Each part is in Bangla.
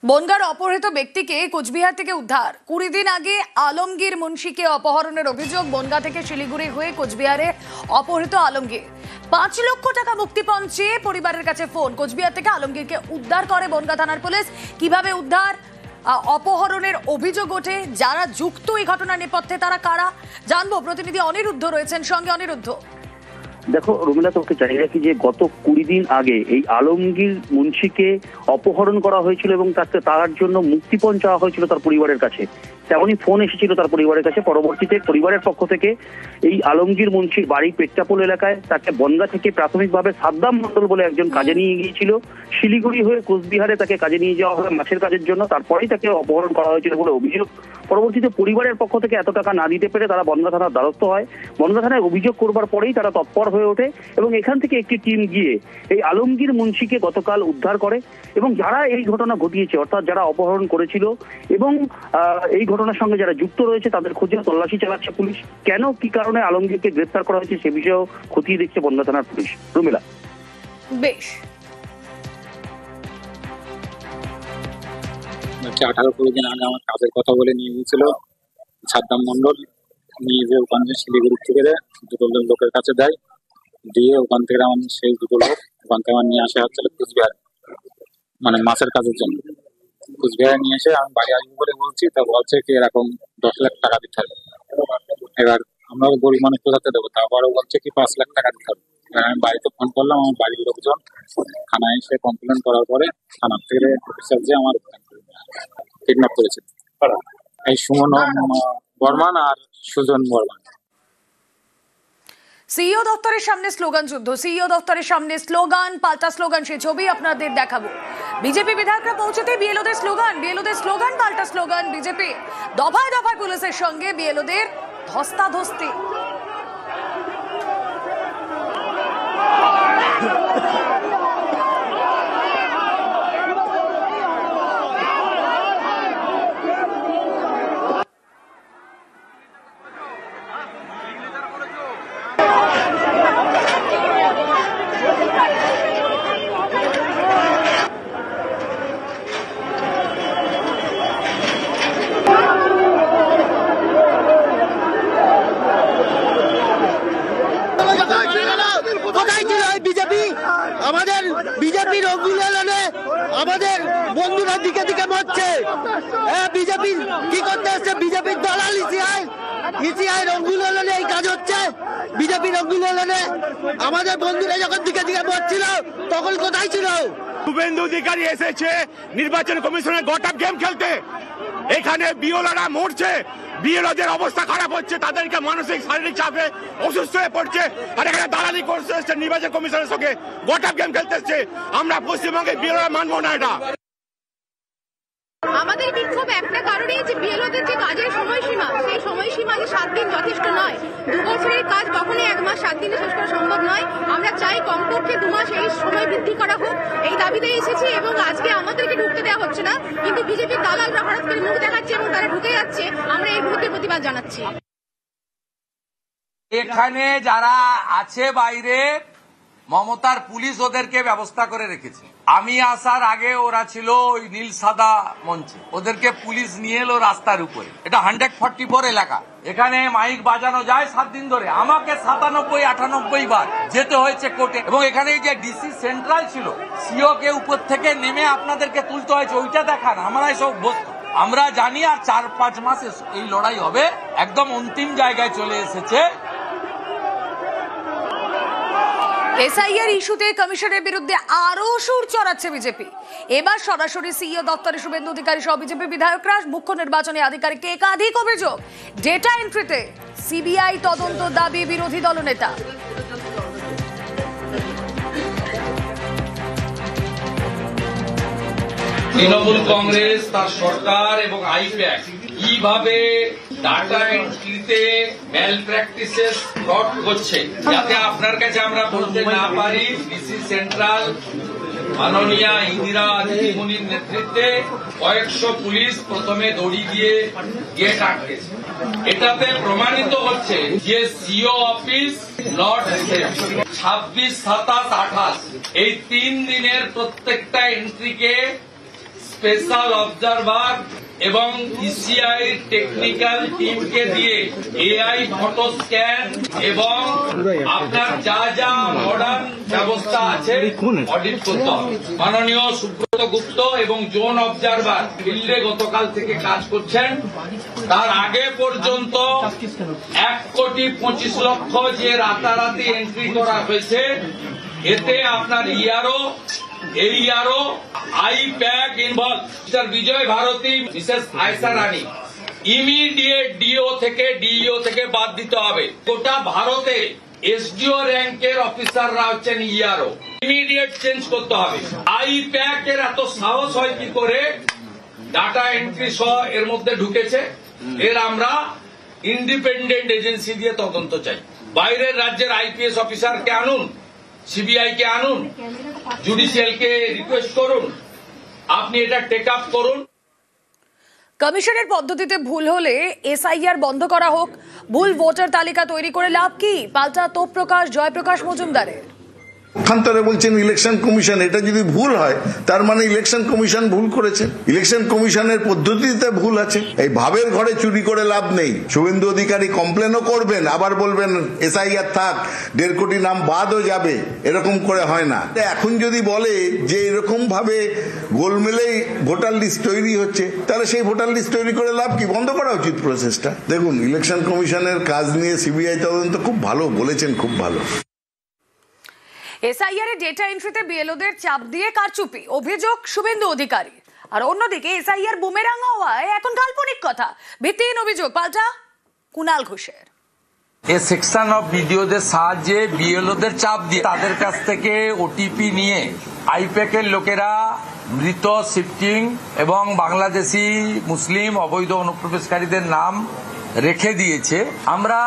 বনগাঁর অপহৃত ব্যক্তিকে কোচবিহার থেকে উদ্ধার। 20 দিন আগে আলমগীর মুন্সিকে অপহরণের অভিযোগ। বনগাঁ থেকে শিলিগুড়ি হয়ে কোচবিহারে অপহৃত আলমগীর। 5 লক্ষ টাকা মুক্তিপণ চেয়ে পরিবারের কাছে ফোন। কোচবিহার থেকে আলমগীরকে উদ্ধার করে বনগাঁ থানার পুলিশ। কিভাবে উদ্ধার, অপহরণের অভিযোগ ওঠে, যারা যুক্ত এই ঘটনার নেপথ্যে তারা কারা, জানবো। প্রতিনিধি অনিরুদ্ধ রয়েছেন সঙ্গে। অনিরুদ্ধ, দেখো রুমিলা, তোকে জানিয়ে রাখি যে গত 20 দিন আগে এই আলমগীর মুন্সিকে অপহরণ করা হয়েছিল এবং তার জন্য মুক্তিপণ চাওয়া হয়েছিল তার পরিবারের কাছে। তেমনই ফোন এসেছিল তার পরিবারের কাছে। পরবর্তীতে পরিবারের পক্ষ থেকে এই আলমগীর মুন্সির বাড়ি পেট্টাপোল এলাকায় তাকে বনগাঁ থেকে প্রাথমিকভাবে সাদ্দাম মন্ডল বলে একজন কাজে নিয়ে গিয়েছিল। শিলিগুড়ি হয়ে কোচবিহারে তাকে কাজে নিয়ে যাওয়া হয় মাছের কাজের জন্য। তারপরেই তাকে অপহরণ করা হয়েছিল বলে অভিযোগ। পরবর্তীতে পরিবারের পক্ষ থেকে এত টাকা না দিতে পেরে তারা বনগাঁ থানার দ্বারস্থ হয়। বনগাঁ থানায় অভিযোগ করবার পরেই তারা তৎপর হয়ে ওঠে এবং এখান থেকে একটি টিম গিয়ে এই আলমগীর মুন্সিকে গতকাল উদ্ধার করে। এবং যারা এই ঘটনা ঘটিয়েছে, অর্থাৎ যারা অপহরণ করেছিল এবং এই ঘটনার সঙ্গে যারা যুক্ত রয়েছে, তাদের খোঁজে তল্লাশি চালাচ্ছে পুলিশ। কেন, কি কারণে আলমগীরকে গ্রেফতার করা হয়েছে সে বিষয়েও খতিয়ে দেখছে বনগাঁ থানার পুলিশ। রুমিলা, বেশ। 18-20 দিন আগে আমার কাজের কথা বলে নিয়ে গিয়েছিল সাদ্দাম মন্ডল। নিয়ে যে ওখান থেকে শিলিগুড়ি থেকে দুটো লোকের কাছে দেয়, দিয়ে ওখান থেকে আমার সেই দুটো লোক ওখান থেকে আমার নিয়ে আসা হচ্ছিল কুচবিহার, মানে মাছের কাজের জন্য। কুচবিহারে নিয়ে এসে আমি বাড়ি আসবো বলে বলছি, তা বলছে কি এরকম 10 লাখ টাকা দিতে হবে। এবার আমরা গরিব মানুষ কোথাতে দেবো, তারপরে বলছে কি 5 লাখ টাকা দিতে হবে। আমি বাড়িতে ফোন করলাম, আমার বাড়ির লোকজন থানায় এসে কমপ্লেন করার পরে থানার থেকে অফিসার যে আমার কিডন্যাপ করেছে এই সুমন বর্মান আর সুজন বর্মান। সিইও দপ্তরের সামনে স্লোগান যুদ্ধ। সিইও দপ্তরের সামনে স্লোগান, পাল্টা স্লোগান, সেই ছবি আপনাদের দেখাবো। বিজেপি বিধায়করা পৌঁছতে বিএলওদের স্লোগান, পাল্টা স্লোগান। বিজেপি দফায় দফায় পুলিশের সঙ্গে বিএলওদের ধস্তাধস্তি। আমাদের বিজেপির অভিযানে আমাদের বন্ধুরা দিকে দিকে মরছে। বিজেপি কি করতে আসছে? বিজেপির দলাল ইসিআই রঙ্গুলনে এই কাজ হচ্ছে। বিজেপির রঙ্গুলনে আমাদের বন্ধুরা যখন দিকে দিকে মরছিল তখন কোথায় ছিল? শুভেন্দু অধিকারী এসেছে নির্বাচন কমিশনের গট আপ গেম খেলতে। এখানে বিএলওরা মরছে, বিএলওদের অবস্থা খারাপ হচ্ছে, তাদেরকে মানসিক শারীরিক চাপে অসুস্থ হয়ে পড়ছে। আর এখানে দালালি করতে এসছে, নির্বাচন কমিশনের সঙ্গে গট আপ গেম খেলতে এসছে। আমরা পশ্চিমবঙ্গে বিএলওরা মানবো না এটা। আমাদের বিক্ষোভ একটা কারণেই যে বিএলওদের যে কাজের সময়সীমা, সেই সময়সীমা যে 7 দিন যথেষ্ট নয়। 2 বছরের কাজ কখনোই 1 মাস 7 দিনে শেষ করা সম্ভব নয়। আমরা চাই কমপক্ষে 2 মাস এই সময় বৃদ্ধি করা হোক। এই দাবিতে এসেছি এবং আজকে আমাদেরকে ঢুকতে দেওয়া হচ্ছে না, কিন্তু বিজেপির দালালরা হঠাৎ করে মুখ দেখাচ্ছে এবং তারা ঢুকে যাচ্ছে। আমরা এর বিরুদ্ধে প্রতিবাদ জানাচ্ছি। এখানে যারা আছে বাইরে, মমতার পুলিশ ওদেরকে ব্যবস্থা করে রেখেছে। আমি আসার আগে ওরা ছিল ওই নীল সাদা মঞ্চে, ওদেরকে পুলিশ নিয়ে এলো রাস্তার উপরে। এটা 144 এলাকা। এখানে মাইক বাজানো যায় 7 দিন ধরে। আমাকে 97-98 বার যেতে হয়েছে কোর্টে। এবং এখানে যে ডিসি সেন্ট্রাল ছিল, সিও কে উপর থেকে নেমে আপনাদেরকে তুলতে হয়েছে, ওইটা দেখান। আমরা এসব বস্তু আমরা জানি। আর 4-5 মাস এই লড়াই হবে, একদম অন্তিম জায়গায় চলে এসেছে। এসআইআর ইস্যুতে কমিশনের বিরুদ্ধে আরো সুর চড়াচ্ছে বিজেপি। এবার সরাসরি সিইও দপ্তরে শুভেন্দু অধিকারী সহ বিজেপি বিধায়করা। মুখ্য নির্বাচনী আধিকারিককে একাধিক অভিযোগ। ডেটা এন্ট্রিতে সিবিআই তদন্ত দাবি বিরোধী দলনেতা। তৃণমূল কংগ্রেস, তার সরকার এবং আইপ্যাক কিভাবে ডাটা এন্ট্রিতে ম্যাল প্র্যাকটিসেস ফ্রড করছে, যাতে আপনার কাছে আমরা বলতে না পারি। ডিসি সেন্ট্রাল মাননীয়া ইন্দিরা দিদিমণির নেতৃত্বে কয়েকশো পুলিশ প্রথমে দড়ি দিয়ে গেট আটকেছে। এটাতে প্রমাণিত হচ্ছে যে সিও অফিস নট সেফ। 26, 27, 28 এই 3 দিনের প্রত্যেকটা এন্ট্রিকে স্পেশাল অবজারভার এবং ইসিআই টেকনিক্যাল টিমকে দিয়ে এআই ফটো স্ক্যান এবং আপনার যা যা মডার্ন ব্যবস্থা আছে অডিট করতে হবে। মাননীয় সুব্রত গুপ্ত এবং জোন অবজারভার ফিল্ডে গতকাল থেকে কাজ করছেন। তার আগে পর্যন্ত 1,25,00,000 যে রাতারাতি এন্ট্রি করা হয়েছে, এতে আপনার ইয়ারও আইপ্যাক ইনভলভ মিস্টার বিজয় ভারতী, মিসেস আয়সা রানী ইমিডিয়েট ডিও থেকে বাদ দিতে হবে। গোটা ভারতে এসডিও র্যাঙ্কের অফিসাররা হচ্ছেন ইয়ারও, ইমিডিয়েট চেঞ্জ করতে হবে। আইপ্যাক এর এত সাহস হয় কি করে ডাটা এন্ট্রি সহ এর মধ্যে ঢুকেছে? এর আমরা ইন্ডিপেন্ডেন্ট এজেন্সি দিয়ে তদন্ত চাই। বাইরের রাজ্যের আইপিএস অফিসারকে আনুন, সিবিআই কে আনুন, জুডিশিয়ালকে রিকোয়েস্ট করুন, আপনি এটা টেক আপ করুন। কমিশনের পদ্ধতিতে ভুল হলে এসআইআর বন্ধ করা হোক, ভুল ভোটার তালিকা তৈরি করে লাভ কি? পাল্টা তোপ প্রকাশ জয়প্রকাশ মজুমদারের। পক্ষান্তরে বলছেন ইলেকশন কমিশন, এটা যদি ভুল হয় তার মানে ইলেকশন কমিশন ভুল করেছে, ইলেকশন কমিশনের পদ্ধতিতে ভুল আছে। এই ভাবের ঘরে চুরি করে লাভ নেই। শুভেন্দু অধিকারী কমপ্লেনও করবেন, আবার বলবেন এসআইআর থাক, 1.5 কোটি নাম বাদও যাবে, এরকম করে হয় না। এখন যদি বলে যে এরকম ভাবে গোলমেলেই ভোটার লিস্ট তৈরি হচ্ছে, তাহলে সেই ভোটার লিস্ট তৈরি করে লাভ কি? বন্ধ করা উচিত প্রসেসটা। দেখুন, ইলেকশন কমিশনের কাজ নিয়ে সিবিআই তদন্ত খুব ভালো বলেছেন, খুব ভালো। এসআইআর এর ডেটা এন্ট্রিতে বিএলওদের চাপ দিয়ে কারচুপি, অভিযোগ শুভেন্দু অধিকারী। আর অন্যদিকে এসআইআর বুমেরাং হওয়ায় এখন কাল্পনিক কথা, ভিত্তিহীন অভিযোগ পাল্টা কুণাল ঘোষের। এই সেকশন অফ ভিডিওদের সাহায্যে বিএলওদের চাপ দিয়ে তাদের কাছ থেকে ওটিপি নিয়ে আইপ্যাকের লোকেরা মৃত শিফটিং এবং বাংলাদেশি মুসলিম অবৈধ অনুপ্রবেশকারীদের নাম রেখে দিয়েছে। আমরা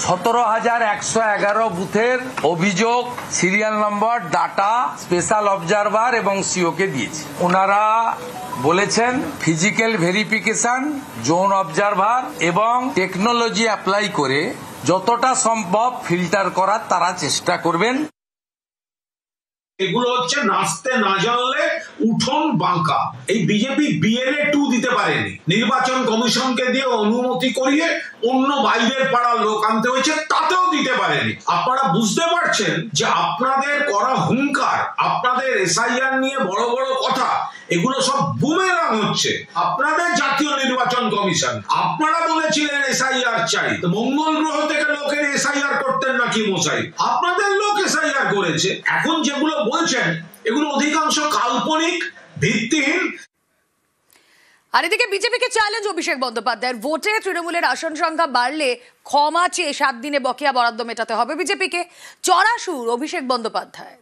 17,111 বুথের অভিযোগ, serial number, data special observer এবং সিওকে দিয়েছি। ওনারা বলেছেন ফিজিক্যাল ভেরিফিকেশন, জোন অবজারভার এবং টেকনোলজি অ্যাপ্লাই করে যতটা সম্ভব ফিল্টার করার তারা চেষ্টা করবেন। এগুলো হচ্ছে নাচতে না জানলে উঠোন বাঁকা। এই বিজেপি বিএলএ 2 দিতে পারেনি, নির্বাচন কমিশনকে দিয়ে অনুমতি করিয়ে অন্য বাইরের পাড়ার লোক আনতে হয়েছে, তাতেও দিতে পারেনি। আপনারা বুঝতে পারছেন যে আপনাদের করা হুঙ্কার, আপনাদের এসআইআর নিয়ে বড় বড় কথা, এগুলো সব বুমেরাং হচ্ছে। আপনাদের জাতীয় নির্বাচন কমিশন, আপনারা বলেছিলেন এসআইআর চাই, তো মঙ্গল গ্রহ থেকে লোকের এসআইআর করতেন নাকি মশাই? আপনাদের লোক এসআইআর করেছে। এখন যেগুলো বলছেন এগুলো অধিকাংশ কাল্পনিক, ভিত্তিহীন। আর এদিকে বিজেপিকে চ্যালেঞ্জ অভিষেক বন্দ্যোপাধ্যায়ের। ভোটে তৃণমূলের আসন সংখ্যা বাড়লে ক্ষমা চেয়ে 7 দিনে বকেয়া বরাদ্দ মেটাতে হবে বিজেপিকে, চড়া সুর অভিষেক বন্দ্যোপাধ্যায়ের।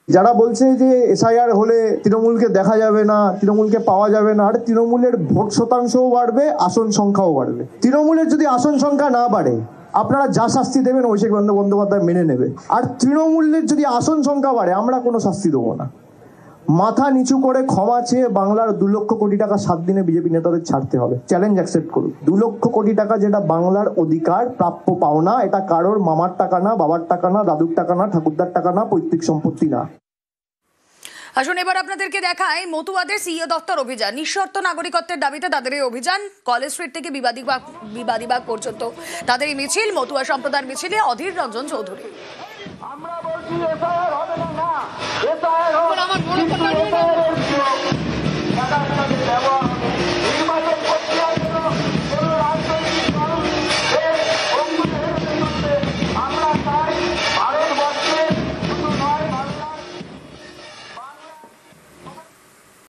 যারা বলছে যে এসআইআর হলে তৃণমূলকে দেখা যাবে না, তৃণমূলকে পাওয়া যাবে না, আর তৃণমূলের ভোট শতাংশও বাড়বে, আসন সংখ্যাও বাড়বে। তৃণমূলের যদি আসন সংখ্যা না বাড়ে, আপনারা যা শাস্তি দেবেন অভিষেক বন্দ্যোপাধ্যায় মেনে নেবে। আর তৃণমূলের যদি আসন সংখ্যা বাড়ে, আমরা কোনো শাস্তি দেবো না। মাথা নিচু করে ক্ষমা চেয়ে বাংলার 2 লক্ষ কোটি টাকা 7 দিনে বিজেপি নেতাদের ছাড়তে হবে। চ্যালেঞ্জ অ্যাকসেপ্ট করুন। 2 লক্ষ কোটি টাকা যেটা বাংলার অধিকার, প্রাপ্য পাওনা, এটা কারোর মামার টাকা না, বাবার টাকা না, দাদুর টাকা না, ঠাকুরদার টাকা না, পৈতৃক সম্পত্তি না। আসুন এবার আপনাদেরকে দেখাই মতুয়াদের সিইও দপ্তর অভিযান। নিঃশর্ত নাগরিকত্বের দাবিতে তাদের এই অভিযান। কলেজ স্ট্রিট থেকে বিবাদীবাগ পর্যন্ত তাদের এই মিছিল। মতুয়া সম্প্রদায়ের মিছিলে অধীর রঞ্জন চৌধুরী। আমরা বলছি এসআইআর হবে না, এসআইআর